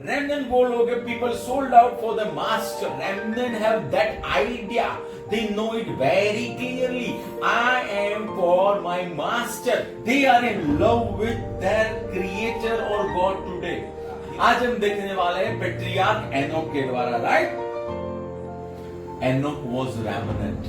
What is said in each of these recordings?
Remnant वो लोग people sold out for the master. Remnant have that idea. They know it very clearly. I am for my master. They are in love with their creator or God today. आज हम देखने वाले हैं patriarch Enoch के द्वारा, right? Enoch was remnant.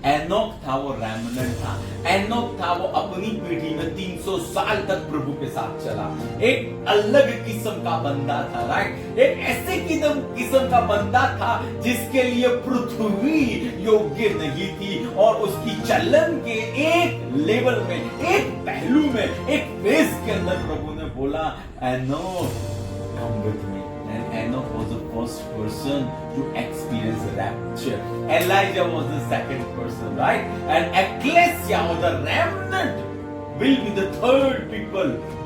Enoch था वो remnant था। एनोक था वो अपनी पीढ़ी में 300 साल तक प्रभु के साथ चला। एक अलग किस्म का बंदा था, राइट? एक ऐसे किस्म का बंदा था जिसके लिए पृथ्वी योग्य नहीं थी और उसकी चलन के एक लेवल में, एक पहलू में, एक फेज के अंदर प्रभु ने बोला, Enoch come with me. And Enoch was the first person to experience rapture. Elijah was the second person, right? And ecclesia or the remnant will be the third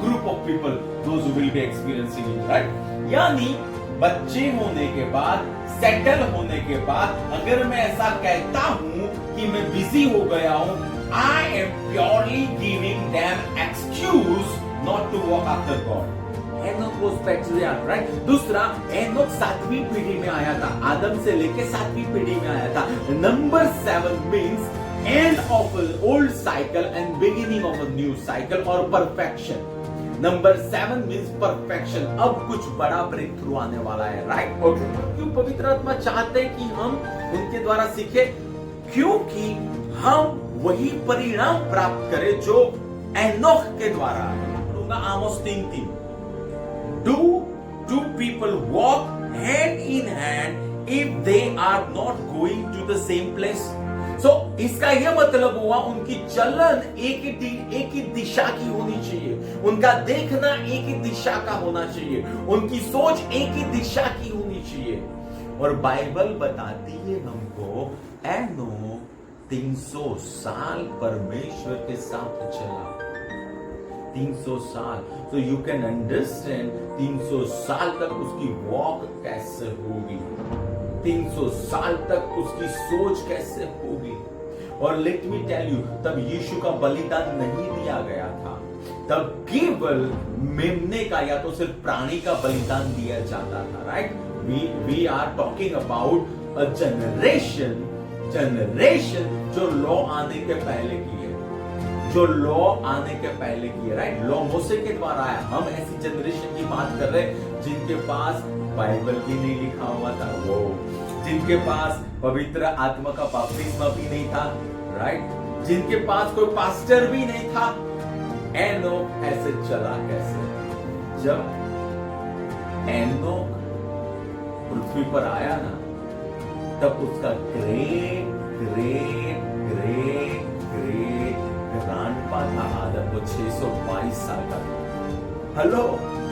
group of people, those who will be experiencing it, right? यानी बच्चे होने के बाद, settle होने के बाद, अगर मैं ऐसा कहता हूं कि मैं बिजी हो गया हूं, I am purely giving them excuse not to walk after God. Enoch was patriarch, right? दूसरा, एनोक 7वीं पीढ़ी में आया था, आदम से लेके 7वीं पीढ़ी में आया था। Number 7 means end of an old cycle and beginning of a new cycle or perfection. Number 7 means perfection. अब कुछ बड़ा ब्रेक थ्रू आने वाला है, राइट? ओके, क्यों पवित्र आत्मा चाहते हैं कि हम उनके द्वारा सीखे? क्योंकि हम वही परिणाम प्राप्त करें जो एनोक के द्वारा। आमोस 3:3 Do two people walk hand in hand if they are not going to the same place? So इसका यह मतलब हुआ उनकी चलन एक ही दिशा की होनी चाहिए, उनका देखना एक ही दिशा का होना चाहिए, उनकी सोच एक ही दिशा की होनी चाहिए। और बाइबल बताती है हमको एनोक 300 साल परमेश्वर के साथ चला। 300 साल, तो यू कैन अंडरस्टैंड 300 साल तक उसकी वॉक कैसे होगी, 300 साल तक उसकी सोच कैसे होगी। और लेट मी टेल यू, तब यीशु का बलिदान नहीं दिया गया था, तब केवल मेमने का या तो सिर्फ प्राणी का बलिदान दिया जाता था, right? We are talking about a generation जो लॉ आने के पहले की है, जो लॉ आने के पहले की है, राइट? लॉ मूसे के द्वारा आया। हम ऐसी जनरेशन की बात कर रहे हैं जिनके पास बाइबल भी नहीं लिखा हुआ था, वो जिनके पास पवित्र आत्मा का बपतिस्मा भी नहीं था, राइट? जिनके पास कोई पास्टर भी नहीं था। एनोक ऐसे चला कैसे? जब एनोक पृथ्वी पर आया ना, तब उसका ग्रेट ग्रांडपा था आदम, वो 622 साल का था। हेलो,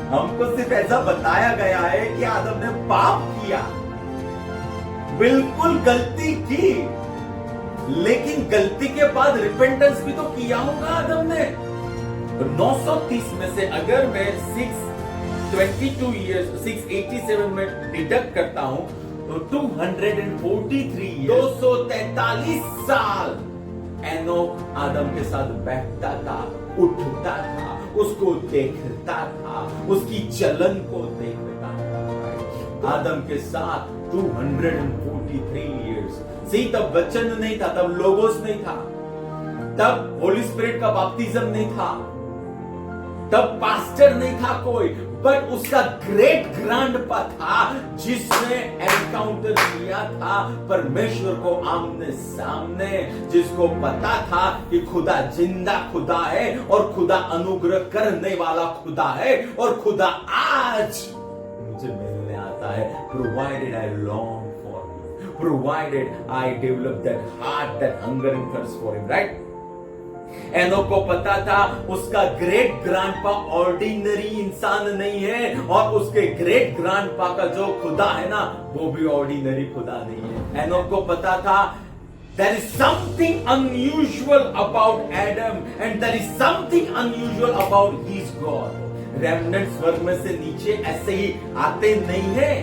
हमको सिर्फ ऐसा बताया गया है कि आदम ने पाप किया, बिल्कुल गलती की, लेकिन गलती के बाद रिपेंटेंस भी तो किया होगा आदम ने। 930 में से अगर मैं 687 में डिडक्ट करता हूं तो 243 243 साल एनोक आदम के साथ बैठता था, उठता था, उसको देखता था, उसकी चलन को देखता था। आदम के साथ 243 इयर्स। सी, तब वचन नहीं था, तब लोगोस नहीं था, तब होली स्पिरिट का बपतिस्म नहीं था, तब पास्टर नहीं था कोई, बट उसका ग्रेट ग्रैंडपा था जिसने एनकाउंटर किया था परमेश्वर को आमने सामने, जिसको पता था कि खुदा जिंदा खुदा है और खुदा अनुग्रह करने वाला खुदा है और खुदा आज मुझे मिलने आता है। Provided I long for you, provided I develop that heart, that hunger and thirst for him, right? Enoch को पता था उसका ग्रेट ग्रैंडपा ऑर्डिनरी इंसान नहीं है और उसके ग्रेट ग्रैंडपा का जो खुदा है ना, वो भी ऑर्डिनरी खुदा नहीं है। एनोक को पता था there is something unusual about Adam and there is something unusual about his God. Remnant स्वर्ग में से नीचे ऐसे ही आते नहीं है,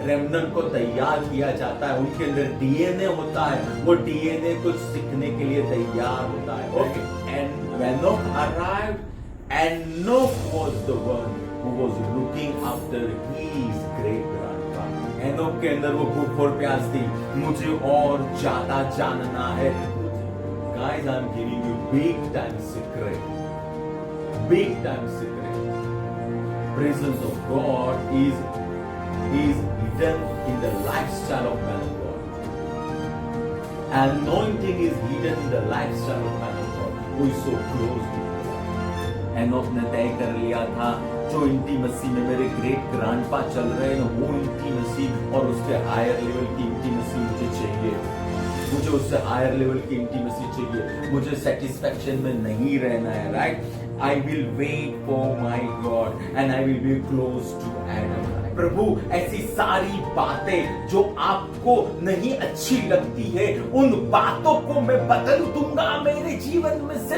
रेमनेंट को तैयार किया जाता है, उनके अंदर डीएनए होता है, वो डीएनए कुछ सीखने के लिए तैयार होता है। Okay, and when Enoch arrived, Enoch was the one who was looking after his great grandpa. Enoch के अंदर वो भूख और प्यास थी, मुझे और ज्यादा जानना है. Guys, I'm giving you big time secret. Big time secret. Presence of God is hidden in the lifestyle of man of God. Anointing is hidden in the lifestyle of man of God who is so close to God. Enoch ने तय कर लिया था, जो intimacy में मेरे great grandpa चल रहे हैं वो इंटीमेसी और उसके हायर लेवल की इंटीमेसी मुझे चाहिए. मुझे उससे हायर लेवल की इंटीमेसी चाहिए. मुझे सेटिस्फैक्शन में नहीं रहना है. Right, I will wait for my God and I will be close to Adam. प्रभु, ऐसी सारी बातें जो आपको नहीं अच्छी लगती है, उन बातों को मैं बदल दूंगा मेरे जीवन में से.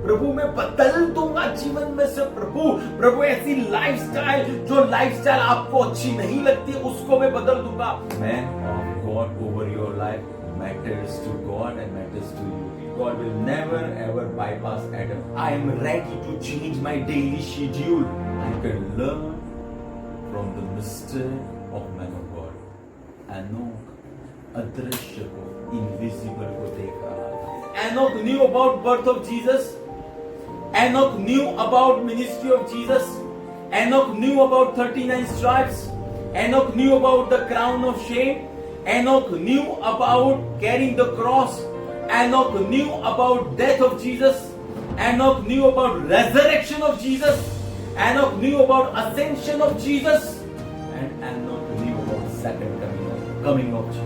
प्रभु मैं बदल दूंगा जीवन में से. प्रभु ऐसी लाइफस्टाइल, जो लाइफस्टाइल आपको अच्छी नहीं लगती, उसको मैं बदल दूंगा. Man of God over your life matters to God and matters to you. God will never ever bypass Adam. I am ready to change my daily schedule. I can learn from the mystery of man of God. Enoch अदृश्य को, invisible को देख रहा था. Enoch knew about birth of Jesus. Enoch knew about ministry of Jesus. Enoch knew about 39 stripes. Enoch knew about the crown of shame. Enoch knew about carrying the cross. Enoch knew about death of Jesus. Enoch knew about resurrection of Jesus. Enoch knew about ascension of Jesus. And Enoch knew about second coming of Jesus.